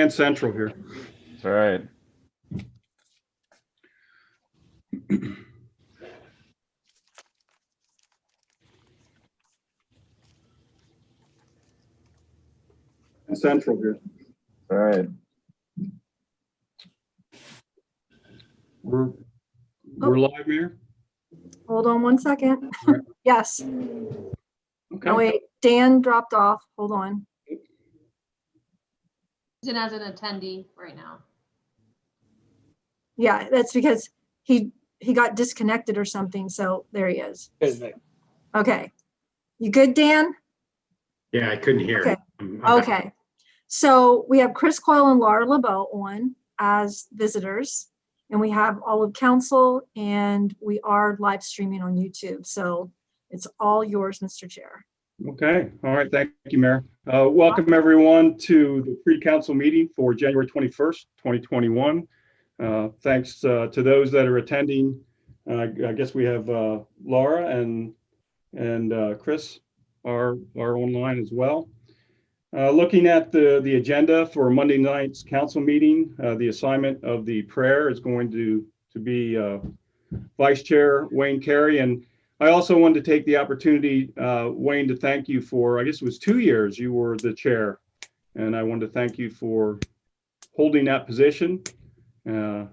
And Central here. That's all right. And Central here. All right. We're live here. Hold on one second. All right. Yes. Okay. Oh, wait, Dan dropped off. Hold on. He's in as an attendee right now. Yeah, that's because he got disconnected or something. So there he is. Okay. You good, Dan? Yeah, I couldn't hear. Okay. I'm back. Okay. So we have Chris Coyle and Laura LeBeau on as visitors, and we have all of council, and we are live streaming on YouTube. So it's all yours, Mr. Chair. Okay. All right. Thank you, Mayor. Welcome everyone to the pre-council meeting for January 21st, 2021. Thanks to those that are attending. I guess we have Laura and Chris are online as well. Looking at the agenda for Monday night's council meeting, the assignment of the prayer is going to be Vice Chair Wayne Carey. And I also wanted to take the opportunity, Wayne, to thank you for, I guess it was 2 years you were the chair. And I wanted to thank you for holding that position. And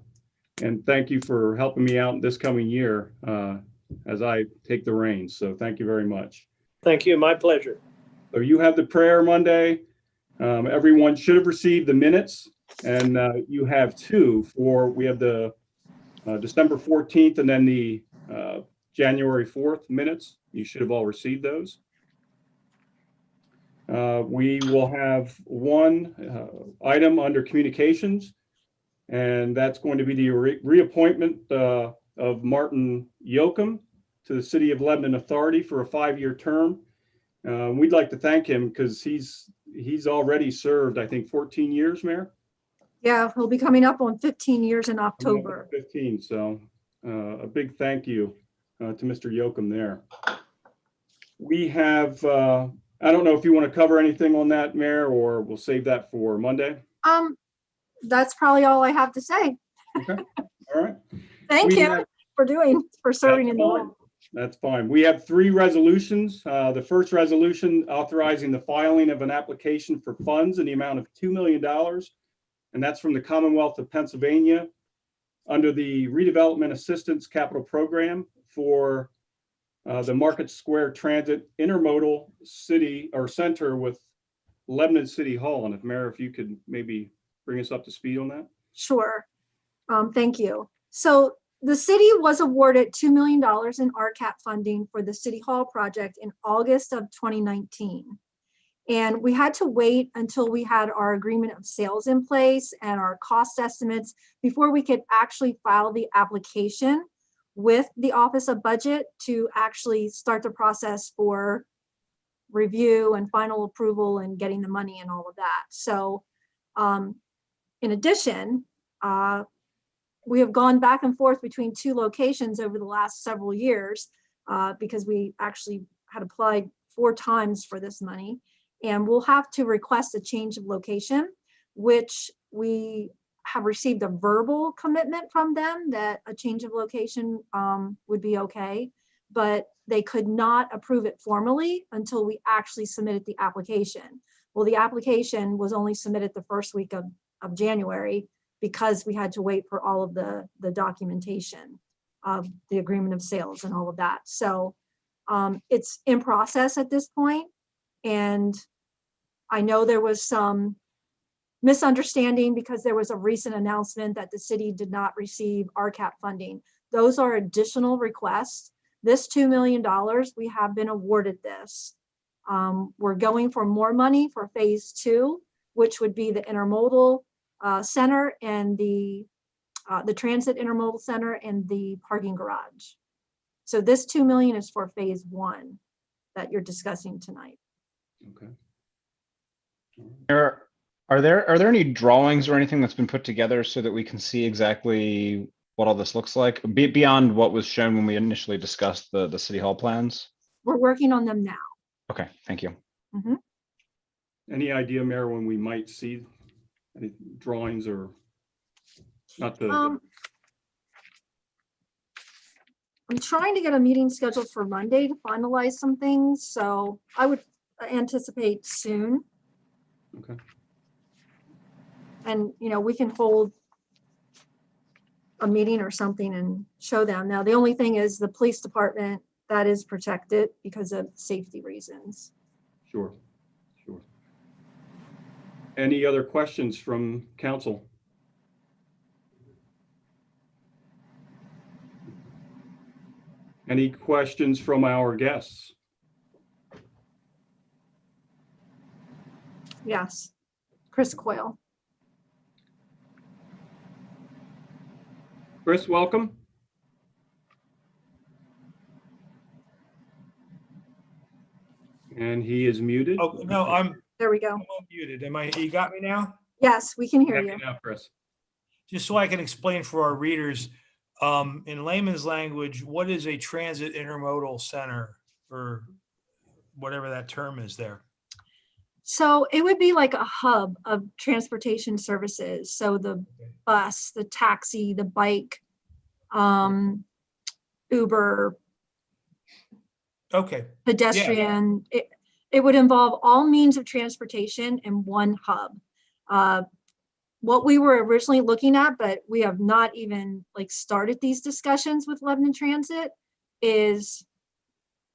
thank you for helping me out this coming year as I take the reins. So thank you very much. Thank you. My pleasure. So you have the prayer Monday. Everyone should have received the minutes, and you have two we have the December 14th and then the January 4th minutes. You should have all received those. We will have one item under communications, and that's going to be the reappointment of Martin Yoakum to the City of Lebanon Authority for a 5-year term. We'd like to thank him because he's already served, I think, 14 years, Mayor. Yeah, we'll be coming up on 15 years in October. 15. So a big thank you to Mr. Yoakum there. We have, I don't know if you want to cover anything on that, Mayor, or we'll save that for Monday. That's probably all I have to say. Okay. All right. Thank you for serving in the role. That's fine. We have 3 resolutions. The first resolution authorizing the filing of an application for funds in the amount of $2 million. And that's from the Commonwealth of Pennsylvania under the Redevelopment Assistance Capital Program for the Market Square Transit Intermodal City or Center with Lebanon City Hall. And if Mayor, if you could maybe bring us up to speed on that. Sure. Thank you. So the city was awarded $2 million in RCAP funding for the City Hall project in August of 2019. And we had to wait until we had our agreement of sales in place and our cost estimates before we could actually file the application with the Office of Budget to actually start the process for review and final approval and getting the money and all of that. So in addition, we have gone back and forth between 2 locations over the last several years because we actually had applied 4 times for this money, and we'll have to request a change of location, which we have received a verbal commitment from them that a change of location would be okay, but they could not approve it formally until we actually submitted the application. Well, the application was only submitted the first week of January, because we had to wait for all of the documentation of the agreement of sales and all of that. So it's in process at this point. And I know there was some misunderstanding because there was a recent announcement that the city did not receive RCAP funding. Those are additional requests. This $2 million, we have been awarded this. We're going for more money for phase 2, which would be the intermodal center and the transit intermodal center and the parking garage. So this $2 million is for phase 1 that you're discussing tonight. Okay. Are there any drawings or anything that's been put together so that we can see exactly what all this looks like beyond what was shown when we initially discussed the City Hall plans? We're working on them now. Okay, thank you. Mm-hmm. Any idea, Mayor, when we might see Any drawings or not the, I'm trying to get a meeting scheduled for Monday to finalize some things, so I would anticipate soon. okay, And, we can hold a meeting or something and show them. Now, the only thing is the police department, that is protected because of safety reasons. sure. Any other questions from council? Any questions from our guests? Yes. Chris Coyle. Chris, welcome. And he is muted. Oh, no, I'm There we go. unmuted. You got me now? Yes, we can hear Got you. you now, Chris. Just so I can explain for our readers, in layman's language, what is a transit intermodal center or whatever that term is there? So it would be like a hub of transportation services. So the bus, the taxi, the bike, Uber, Okay, pedestrian. It would involve all means of transportation in one hub. What we were originally looking at, but we have not even started these discussions with Lebanon Transit, is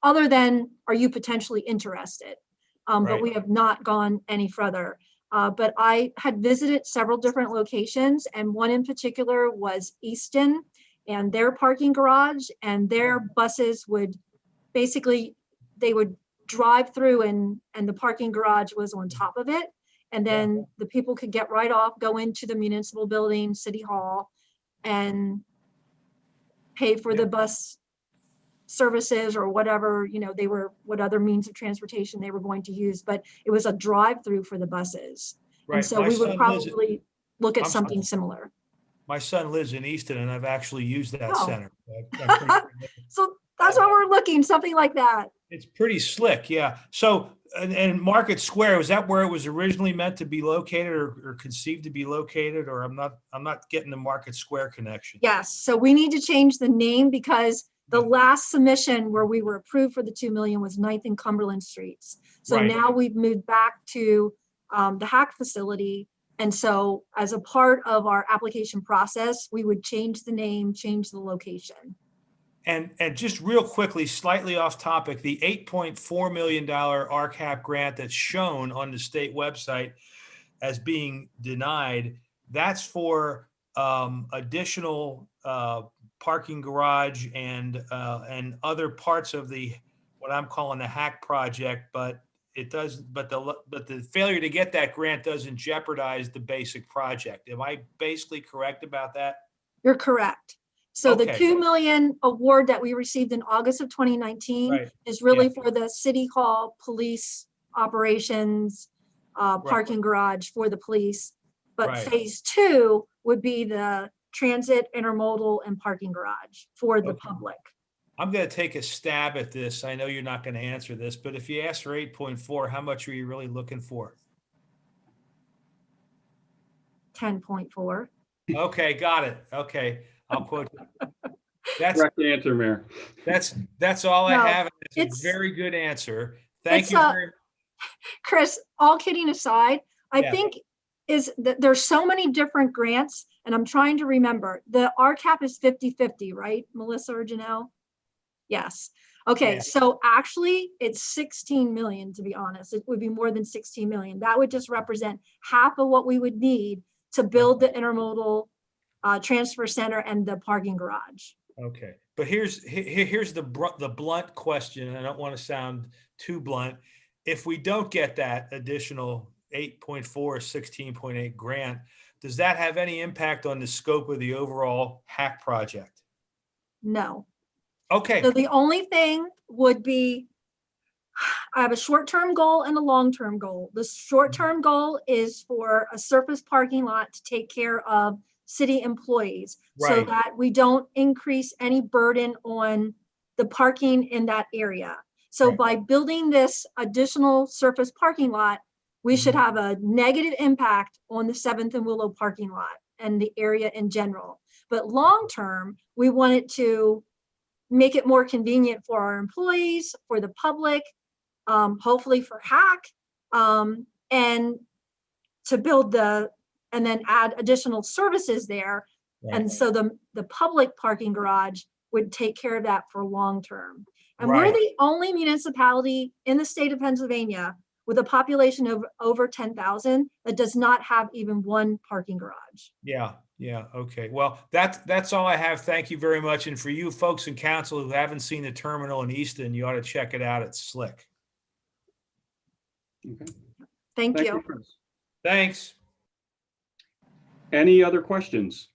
other than, are you potentially interested? But Right. we have not gone any further. But I had visited several different locations, and one in particular was Easton and their parking garage, and their buses would basically, they would drive through and the parking garage was on top of it. And then the people could get right off, go into the municipal building, City Hall, and pay for the bus services or whatever, what other means of transportation they were going to use. But it was a drive-through for the buses. right. And so My we would son probably look at I'm sorry. something similar. My son lives in Easton and I've actually used that Oh. center. I'm pretty familiar. So that's what we're looking, something like that. It's pretty slick, yeah. So, and Market Square, was that where it was originally meant to be located or conceived to be located? Or I'm not getting the Market Square connection. Yes, so we need to change the name because the last submission where we were approved for the 2 million was 9th and Cumberland Streets. So Right. now we've moved back to the hack facility. And so as a part of our application process, we would change the name, change the location. And just real quickly, slightly off topic, the $8.4 million RCAP grant that's shown on the state website as being denied, that's for additional parking garage and other parts of what I'm calling the hack project, but the failure to get that grant doesn't jeopardize the basic project. Am I basically correct about that? You're correct. So the Okay. 2 million award that we received in August of 2019 Right. is really for the City Hall police operations, parking garage for the police. But Right. phase 2 would be the transit, intermodal, and parking garage for the Okay. public. I'm going to take a stab at this. I know you're not going to answer this, but if you ask for 8.4, how much are you really looking for? 10.4. Okay, got it. Okay, I'll quote. That's Correct answer, Mayor. that's all No, I have. It's it's- a very good answer. Thank it's you a- very. Chris, all kidding aside, I Yeah. think is that there's so many different grants, and I'm trying to remember. The RCAP is 50-50, right, Melissa or Janelle? Yes. Okay, Yeah. so actually it's 16 million, to be honest. It would be more than 16 million. That would just represent half of what we would need to build the intermodal transfer center and the parking garage. Okay, but here's the blunt question, and I don't want to sound too blunt. If we don't get that additional 8.4, 16.8 grant, does that have any impact on the scope of the overall hack project? No. Okay, So the only thing would be, I have a short-term goal and a long-term goal. The short-term goal is for a surface parking lot to take care of city employees so Right. that we don't increase any burden on the parking in that area. So Right. by building this additional surface parking lot, we should have a negative impact on the 7th and Willow parking lot and the area in general. But long-term, we wanted to make it more convenient for our employees, for the public, hopefully for Hack, and to build and then add additional services there. Right. And so the public parking garage would take care of that for long-term. And Right. we're the only municipality in the state of Pennsylvania with a population of over 10,000 that does not have even one parking garage. Yeah, okay. Well, that's all I have. Thank you very much. And for you folks in council who haven't seen the terminal in Easton, you ought to check it out. It's slick. Okay. Thank you. Chris. Thanks. Any other questions?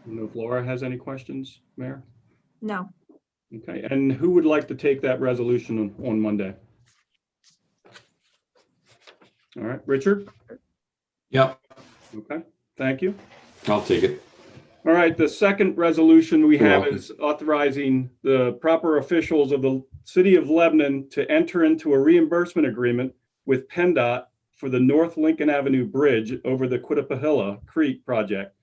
I don't know if Laura has any questions, Mayor? No. Okay, and who would like to take that resolution on Monday? All right, Richard? Yep, Okay, thank you. I'll take it. All right, the second resolution we You're have welcome. is authorizing the proper officials of the city of Lebanon to enter into a reimbursement agreement with PennDOT for the North Lincoln Avenue Bridge over the Quittapahilla Creek project.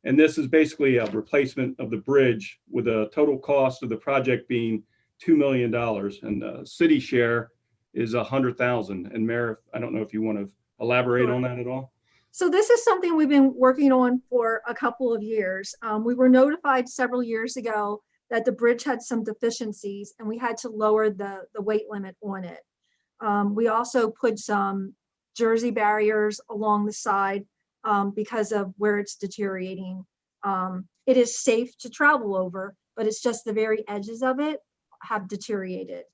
And this is basically a replacement of the bridge with a total cost of the project being $2 million. And the city share is $100,000. And Mayor, I don't know if you want to elaborate on that at all? So this is something we've been working on for a couple of years. We were notified several years ago that the bridge had some deficiencies and we had to lower the weight limit on it. We also put some jersey barriers along the side because of where it's deteriorating. It is safe to travel over, but it's just the very edges of it have deteriorated.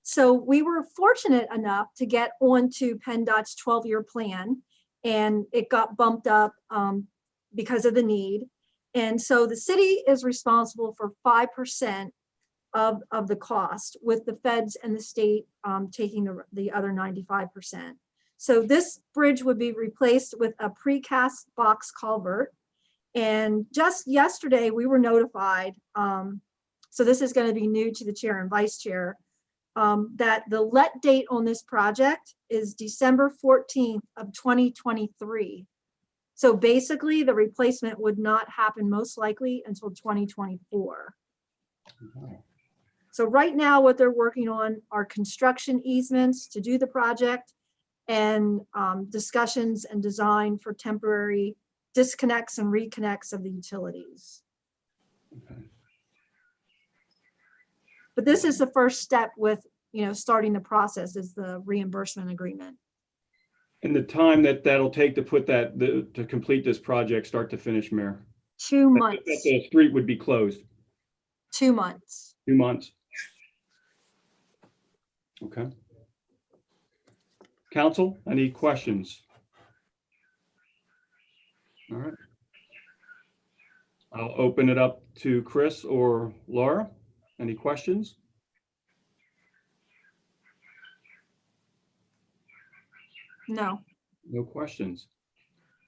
So we were fortunate enough to get onto PennDOT's 12-year plan, and it got bumped up because of the need. And so the city is responsible for 5% of the cost, with the feds and the state taking the other 95%. So this bridge would be replaced with a precast box culvert. And just yesterday we were notified, so this is going to be new to the chair and vice chair, that the let date on this project is December 14th of 2023. So basically the replacement would not happen most likely until 2024. So right now what they're working on are construction easements to do the project, and discussions and design for temporary disconnects and reconnects of the utilities. Okay. But this is the first step with, starting the process, is the reimbursement agreement. And the time that'll take to put to complete this project, start to finish, Mayor? 2 months. That the street would be closed. 2 months. 2 months. Okay. Council, any questions? All right. I'll open it up to Chris or Laura. Any questions? No. No questions.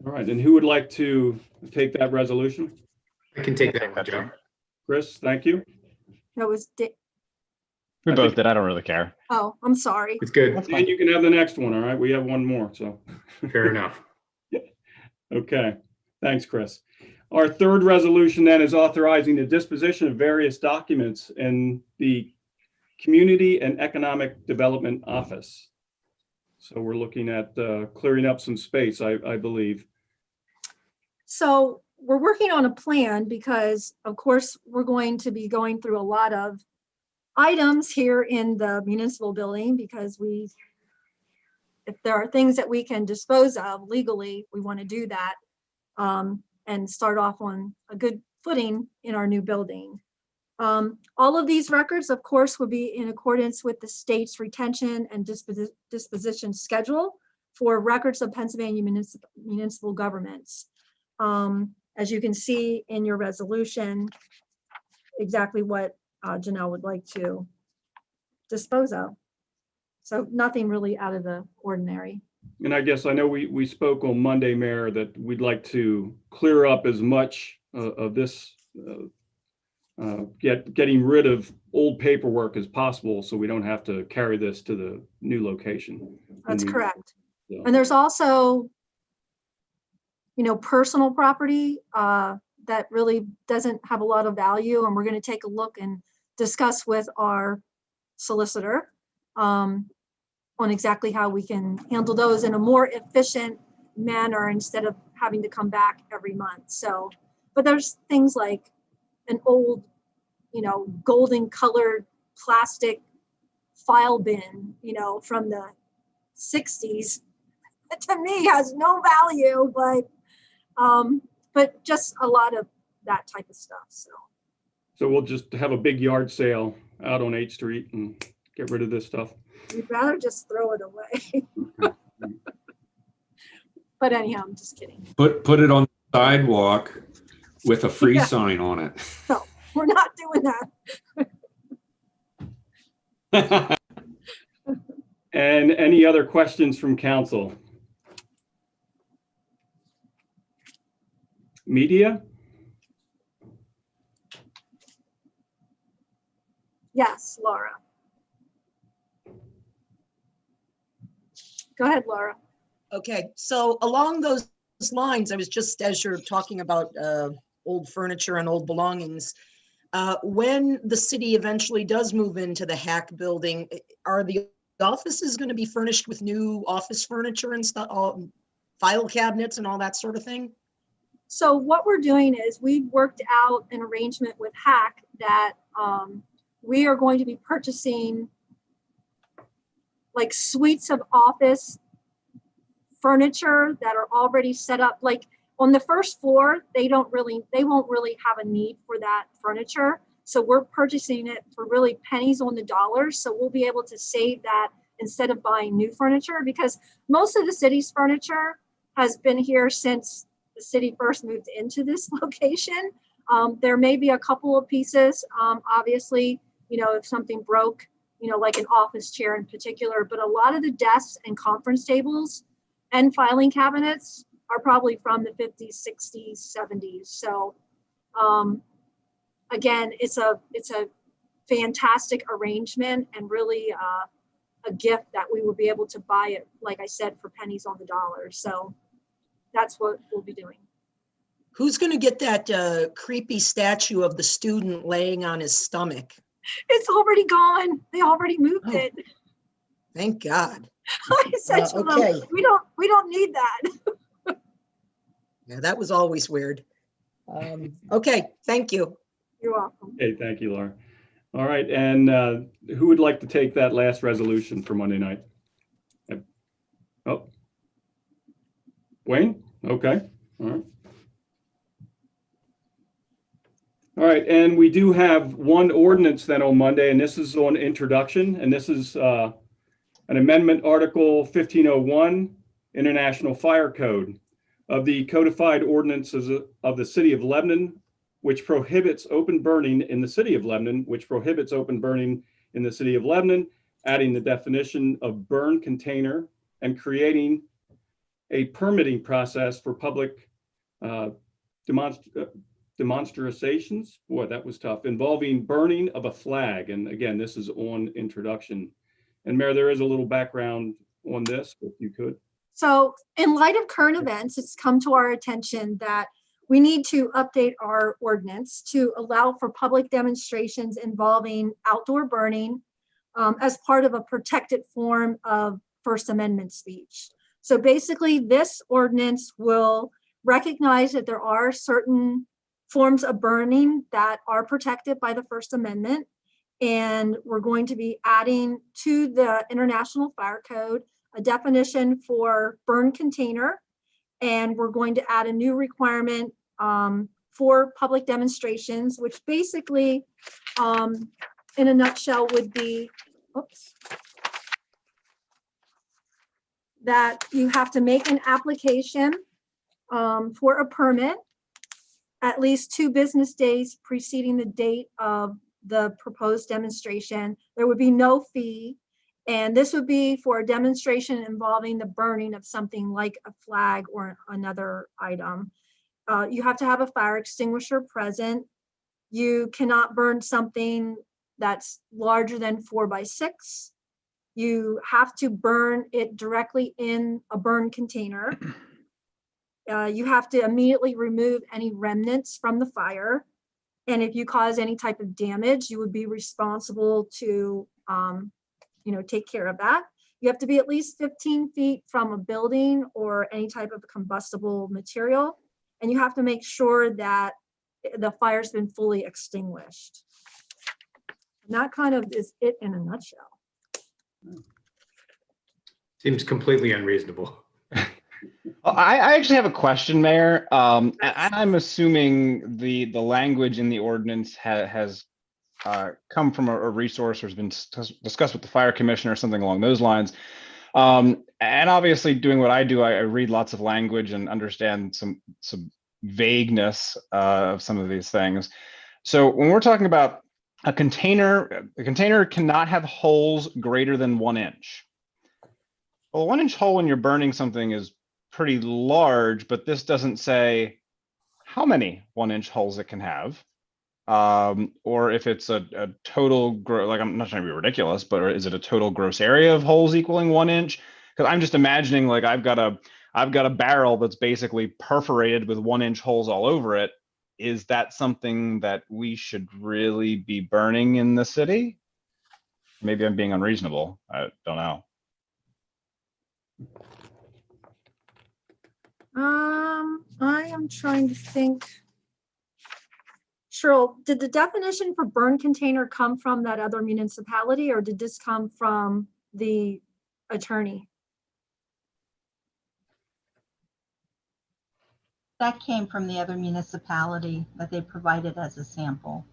All right, and who would like to take that resolution? I can take that one, Joe. Chris, thank you. That was, We I both think- did. I don't really care. oh, I'm sorry. It's good. That's And fine. you can have the next one, all right? We have one more, so. Fair enough. Okay, thanks, Chris. Our third resolution then is authorizing the disposition of various documents in the Community and Economic Development Office. So we're looking at clearing up some space, I believe. So we're working on a plan because, of course, we're going to be going through a lot of items here in the municipal building, because if there are things that we can dispose of legally, we want to do that and start off on a good footing in our new building. All of these records, of course, would be in accordance with the state's retention and disposition schedule for records of Pennsylvania municipal governments. As you can see in your resolution, exactly what Janelle would like to dispose of. So nothing really out of the ordinary. And I guess I know we spoke on Monday, Mayor, that we'd like to clear up as much of this getting rid of old paperwork as possible, so we don't have to carry this to the new location. That's And we- correct. so- And there's also, personal property that really doesn't have a lot of value. And we're going to take a look and discuss with our solicitor on exactly how we can handle those in a more efficient manner instead of having to come back every month. So, but there's things like an old, golden colored plastic file bin, from the 60s, that to me has no value, but just a lot of that type of stuff. So we'll just have a big yard sale out on 8th Street and get rid of this stuff. We'd rather just throw it away. But anyhow, I'm just kidding. Put it on the sidewalk with a free Yeah. sign on it. We're not doing that. And any other questions from council? Media? Yes, Laura. Go ahead, Laura. Okay, so along those lines, I was just, as you're talking about old furniture and old belongings, when the city eventually does move into the Hack building, are the offices going to be furnished with new office furniture and stuff, file cabinets and all that sort of thing? So what we're doing is we've worked out an arrangement with Hack that we are going to be purchasing like suites of office furniture that are already set up. Like on the first floor, they won't really have a need for that furniture. So we're purchasing it for really pennies on the dollar. So we'll be able to save that instead of buying new furniture, because most of the city's furniture has been here since the city first moved into this location. There may be a couple of pieces, obviously, if something broke, like an office chair in particular, but a lot of the desks and conference tables and filing cabinets are probably from the 50s, 60s, 70s. So again, it's a fantastic arrangement and really a gift that we will be able to buy it, like I said, for pennies on the dollar. So that's what we'll be doing. Who's going to get that creepy statue of the student laying on his stomach? It's already gone. They already moved Oh. it. Thank God. I said to okay. them, we don't need that. Yeah, that was always weird. Okay, thank you. You're welcome. Okay, thank you, Laura. All right, and who would like to take that last resolution for Monday night? Oh. Wayne? Okay, all right. All right, and we do have one ordinance then on Monday, and this is on introduction, and this is an amendment Article 1501, International Fire Code of the codified ordinances of the City of Lebanon, which prohibits open burning in the City of Lebanon, adding the definition of burn container and creating a permitting process for public demonstrations. Boy, that was tough. Involving burning of a flag. And again, this is on introduction. And Mayor, there is a little background on this, if you could. So in light of current events, it's come to our attention that we need to update our ordinance to allow for public demonstrations involving outdoor burning as part of a protected form of First Amendment speech. So basically, this ordinance will recognize that there are certain forms of burning that are protected by the First Amendment. And we're going to be adding to the International Fire Code a definition for burn container. And we're going to add a new requirement for public demonstrations, which basically, in a nutshell, would be, that you have to make an application for a permit at least 2 business days preceding the date of the proposed demonstration. There would be no fee. And this would be for a demonstration involving the burning of something like a flag or another item. You have to have a fire extinguisher present. You cannot burn something that's larger than 4 by 6. You have to burn it directly in a burn container. You have to immediately remove any remnants from the fire. And if you cause any type of damage, you would be responsible to, take care of that. You have to be at least 15 feet from a building or any type of combustible material. And you have to make sure that the fire's been fully extinguished. And that kind of is it in a nutshell. Seems completely unreasonable. I actually have a question, Mayor. And I'm assuming the language in the ordinance has come from a resource or has been discussed with the fire commissioner or something along those lines. And obviously doing what I do, I read lots of language and understand some vagueness of some of these things. So when we're talking about a container cannot have holes greater than 1 inch. Well, a 1 inch hole when you're burning something is pretty large, but this doesn't say how many 1 inch holes it can have. Or if it's a total, like, I'm not trying to be ridiculous, but is it a total gross area of holes equaling 1 inch? Because I'm just imagining, like, I've got a barrel that's basically perforated with 1 inch holes all over it. Is that something that we should really be burning in the city? Maybe I'm being unreasonable. I don't know. I am trying to think. Cheryl, did the definition for burn container come from that other municipality, or did this come from the attorney? That came from the other municipality that they provided as a sample.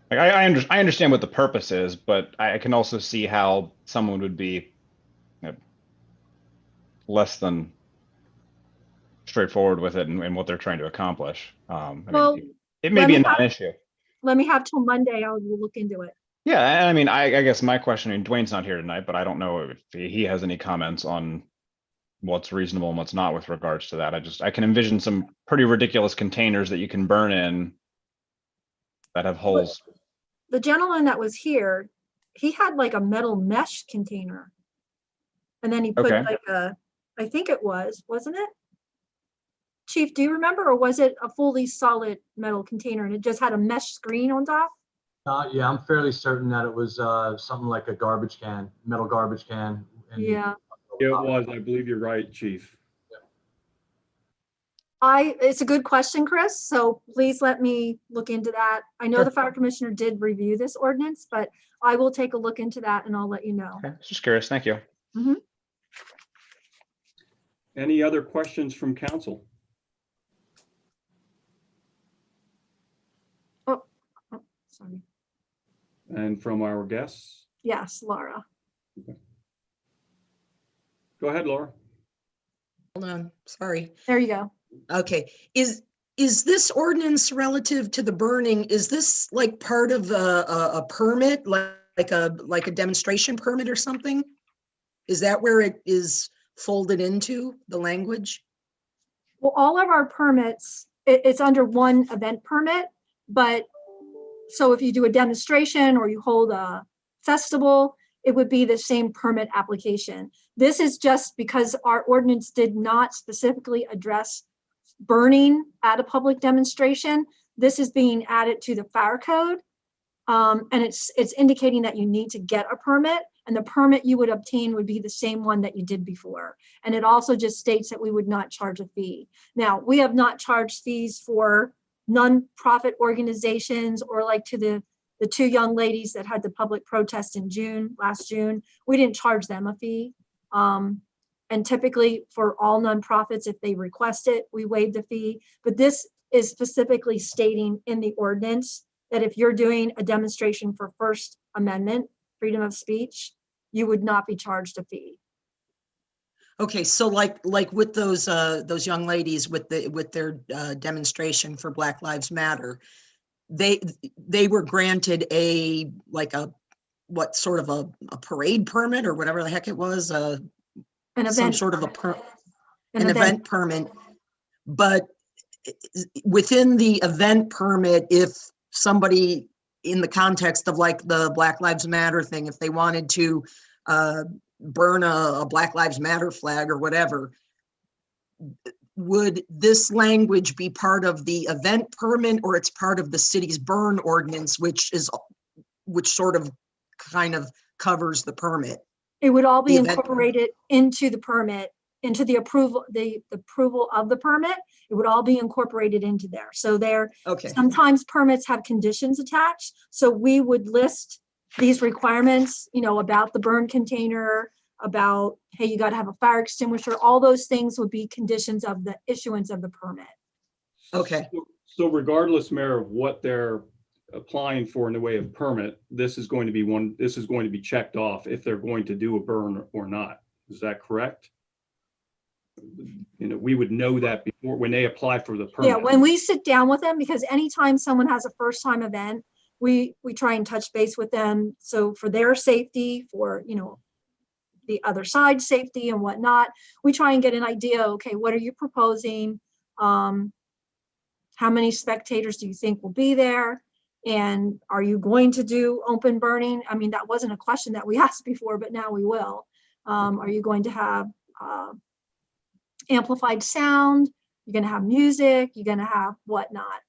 Like, I understand what the purpose is, but I can also see how someone would be less than straightforward with it and what they're trying to accomplish. Well, it may be a non-issue. Let me have till Monday. I will look into it. Yeah, I mean, I guess my question, and Dwayne's not here tonight, but I don't know if he has any comments on what's reasonable and what's not with regards to that. I can envision some pretty ridiculous containers that you can burn in that have holes. The gentleman that was here, he had like a metal mesh container. And then he put Okay. like I think it wasn't it? Chief, do you remember, or was it a fully solid metal container and it just had a mesh screen on top? Yeah, I'm fairly certain that it was something like a garbage can, metal garbage can. And Yeah. It was, I believe you're right, Chief. It's a good question, Chris. So please let me look into that. I know Sure. the fire commissioner did review this ordinance, but I will take a look into that and I'll let you know. Okay, just curious. Thank you. Any other questions from council? Oh, sorry. And from our guests? Yes, Laura. Go ahead, Laura. Hold on, sorry. There you go. Okay, is this ordinance relative to the burning, is this like part of a permit, like a demonstration permit or something? Is that where it is folded into, the language? Well, all of our permits, it's under one event permit, but so if you do a demonstration or you hold a festival, it would be the same permit application. This is just because our ordinance did not specifically address burning at a public demonstration. This is being added to the fire code. And it's indicating that you need to get a permit, and the permit you would obtain would be the same one that you did before. And it also just states that we would not charge a fee. Now, we have not charged fees for nonprofit organizations or like to the two young ladies that had the public protest in last June. We didn't charge them a fee. And typically for all nonprofits, if they request it, we waive the fee. But this is specifically stating in the ordinance that if you're doing a demonstration for First Amendment, freedom of speech, you would not be charged a fee. Okay, so like with those young ladies with their demonstration for Black Lives Matter, they were granted what sort of a parade permit or whatever the heck it was, An some event sort of permit. an event permit, but within the event permit, if somebody in the context of like the Black Lives Matter thing, if they wanted to burn a Black Lives Matter flag or whatever, would this language be part of the event permit, or it's part of the city's burn ordinance, which sort of kind of covers the permit? It would all be The event- incorporated into the permit, into the approval of the permit. It would all be incorporated into there. So Okay, sometimes permits have conditions attached. So we would list these requirements, about the burn container, about, hey, you got to have a fire extinguisher. All those things would be conditions of the issuance of the permit. okay, So regardless, Mayor, of what they're applying for in the way of permit, this is going to be checked off if they're going to do a burn or not. Is that correct? We would know that before, when they apply for the permit. Yeah, when we sit down with them, because anytime someone has a first time event, we try and touch base with them. So for their safety, for, the other side's safety and whatnot, we try and get an idea, okay, what are you proposing? How many spectators do you think will be there? And are you going to do open burning? I mean, that wasn't a question that we asked before, but now we will. Are you going to have amplified sound? You're going to have music? You're going to have whatnot?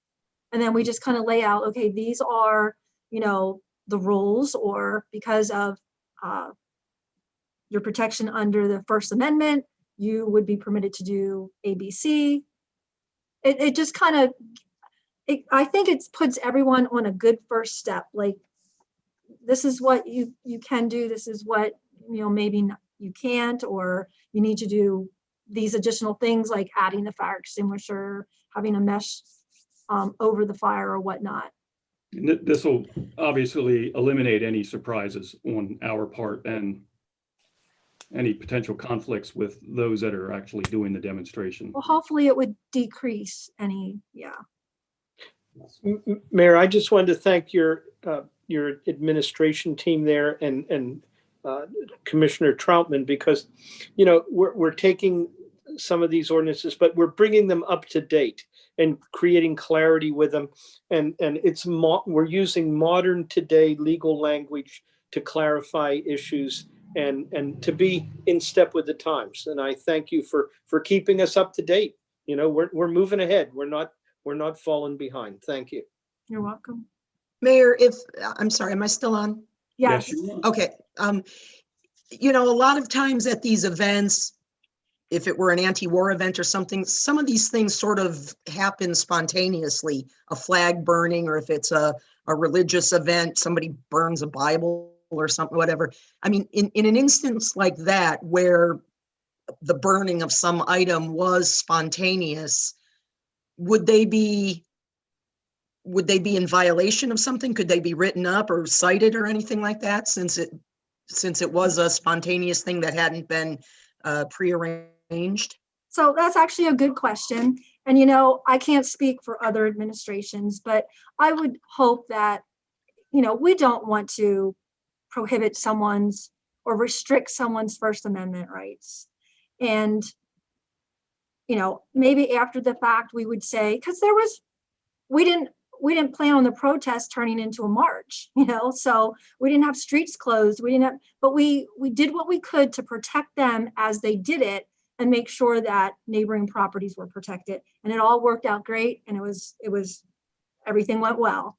And then we just kind of lay out, okay, these are, the rules, or because of your protection under the First Amendment, you would be permitted to do ABC. It just kind of, I think it puts everyone on a good first step. Like, this is what you can do. This is what, maybe you can't, or you need to do these additional things like adding the fire extinguisher, having a mesh over the fire or whatnot. This will obviously eliminate any surprises on our part and any potential conflicts with those that are actually doing the demonstration. Well, hopefully it would decrease any, yeah. Mayor, I just wanted to thank your administration team there and Commissioner Troutman, because, we're taking some of these ordinances, but we're bringing them up to date and creating clarity with them. And we're using modern today legal language to clarify issues and to be in step with the times. And I thank you for keeping us up to date. We're moving ahead. We're not falling behind. Thank you. You're welcome. Mayor, I'm sorry, am I still on? Yes. You are. Okay. A lot of times at these events, if it were an anti-war event or something, some of these things sort of happen spontaneously, a flag burning, or if it's a religious event, somebody burns a Bible or something, whatever. I mean, in an instance like that, where the burning of some item was spontaneous, would they be in violation of something? Could they be written up or cited or anything like that, since it was a spontaneous thing that hadn't been prearranged? So that's actually a good question. And, I can't speak for other administrations, but I would hope that, we don't want to prohibit someone's or restrict someone's First Amendment rights. And, maybe after the fact, we would say, because we didn't plan on the protest turning into a march, so we didn't have streets closed. But we did what we could to protect them as they did it and make sure that neighboring properties were protected. And it all worked out great. And everything went well.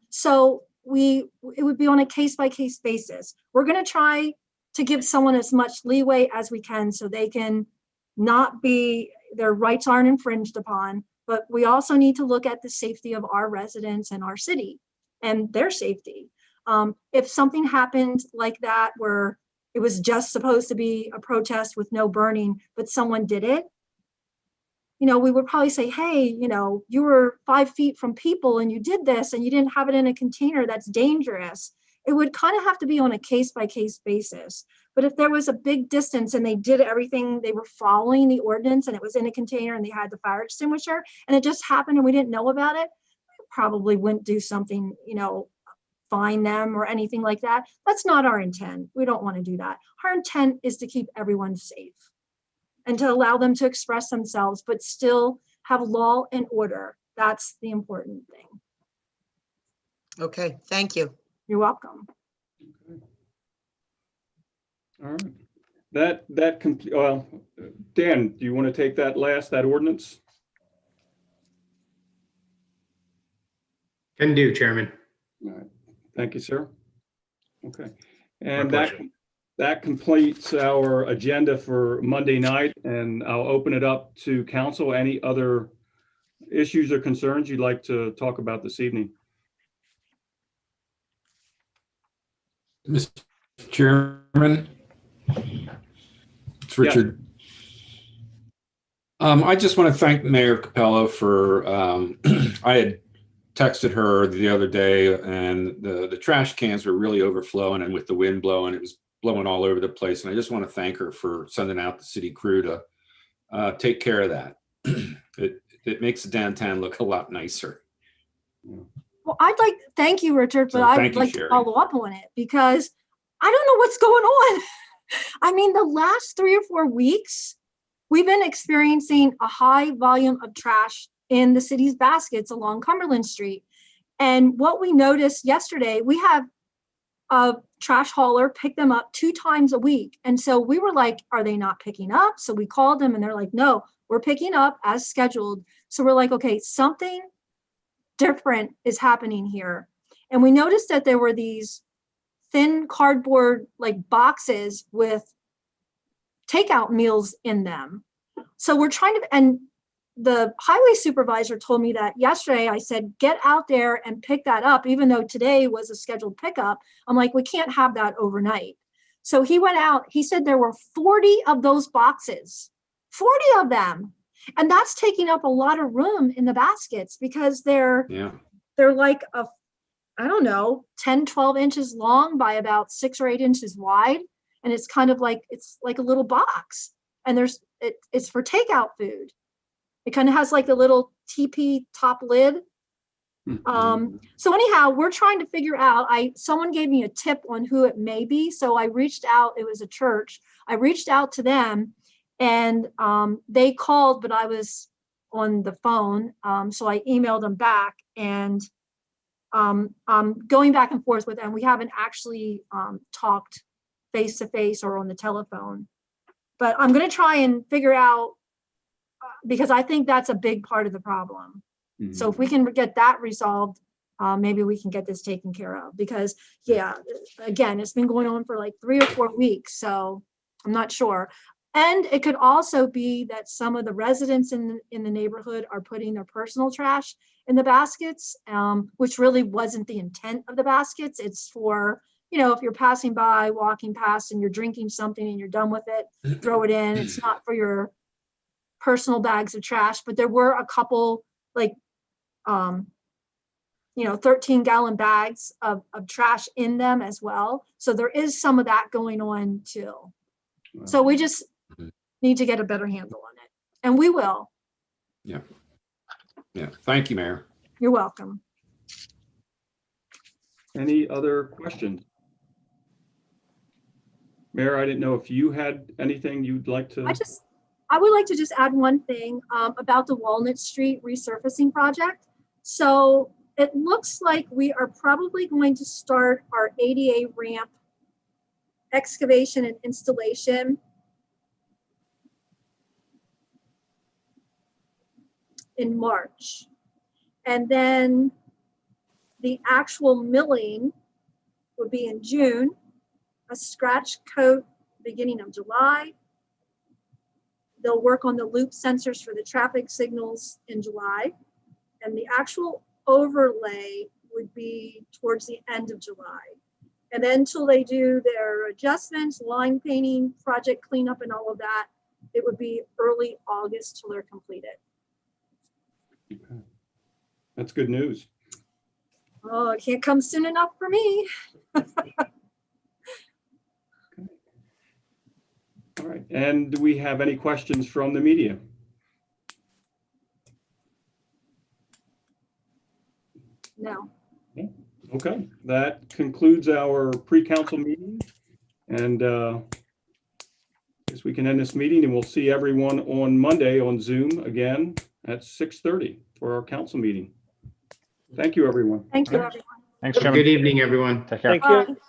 So it would be on a case-by-case basis. We're going to try to give someone as much leeway as we can so they can their rights aren't infringed upon. But we also need to look at the safety of our residents and our city and their safety. If something happened like that, where it was just supposed to be a protest with no burning, but someone did it, we would probably say, hey, you were 5 feet from people and you did this and you didn't have it in a container, that's dangerous. It would kind of have to be on a case-by-case basis. But if there was a big distance and they did everything, they were following the ordinance and it was in a container and they had the fire extinguisher and it just happened and we didn't know about it, we probably wouldn't do something, fine them or anything like that. That's not our intent. We don't want to do that. Our intent is to keep everyone safe and to allow them to express themselves, but still have law and order. That's the important thing. Okay, thank you. You're welcome. All right. Well, Dan, do you want to take that ordinance? Can do, Chairman. All right. Thank you, sir. Okay. My And pleasure. that completes our agenda for Monday night, and I'll open it up to council. Any other issues or concerns you'd like to talk about this evening? Mr. Chairman, it's Richard. I just want to thank Mayor Capello for, I had texted her the other day, and the trash cans were really overflowing, and with the wind blowing, it was blowing all over the place. And I just want to thank her for sending out the city crew to take care of that. It makes the downtown look a lot nicer. Well, thank you, Richard, but So I'd thank you, like to Sherry. follow up on it because I don't know what's going on. I mean, the last 3 or 4 weeks, we've been experiencing a high volume of trash in the city's baskets along Cumberland Street. And what we noticed yesterday, we have a trash hauler pick them up 2 times a week. And so we were like, are they not picking up? So we called them and they're like, no, we're picking up as scheduled. So we're like, okay, something different is happening here. And we noticed that there were these thin cardboard like boxes with takeout meals in them. So we're trying to, and the highway supervisor told me that yesterday. I said, get out there and pick that up, even though today was a scheduled pickup. I'm like, we can't have that overnight. So he went out, he said there were 40 of those boxes, 40 of them. And that's taking up a lot of room in the baskets because they're like I don't know, 10, 12 inches long by about 6 or 8 inches wide. And it's kind of like, it's like a little box, and it's for takeout food. It kind of has like a little TP top lid. So anyhow, we're trying to figure out, someone gave me a tip on who it may be. So I reached out, it was a church. I reached out to them and they called, but I was on the phone. So I emailed them back, and I'm going back and forth with them. We haven't actually talked face to face or on the telephone, but I'm going to try and figure out, because I think that's a big part of the problem. So if we can get that resolved, maybe we can get this taken care of, because again, it's been going on for like 3 or 4 weeks. So I'm not sure. And it could also be that some of the residents in the neighborhood are putting their personal trash in the baskets, which really wasn't the intent of the baskets. It's for, if you're passing by, walking past, and you're drinking something and you're done with it, throw it in. It's not for your personal bags of trash. But there were a couple 13-gallon bags of trash in them as well. So there is some of that going on too. Wow. So we just need to get a better handle on it, and we will. Yeah. Thank you, Mayor. You're welcome. Any other questions? Mayor, I didn't know if you had anything you'd like to. I would like to just add one thing about the Walnut Street resurfacing project. So it looks like we are probably going to start our ADA ramp excavation and installation in March. And then the actual milling would be in June, a scratch coat beginning of July. They'll work on the loop sensors for the traffic signals in July. And the actual overlay would be towards the end of July. And then until they do their adjustments, line painting, project cleanup, and all of that, it would be early August till they're completed. Okay. That's good news. Oh, it can't come soon enough for me. All right. And do we have any questions from the media? No. Okay. That concludes our pre-council meeting. And I guess we can end this meeting, and we'll see everyone on Monday on Zoom again at 6:30 for our council meeting. Thank you, everyone. Thank you, everyone. Thanks, Have a Chairman. good evening, everyone. Take care. Thank you. Bye.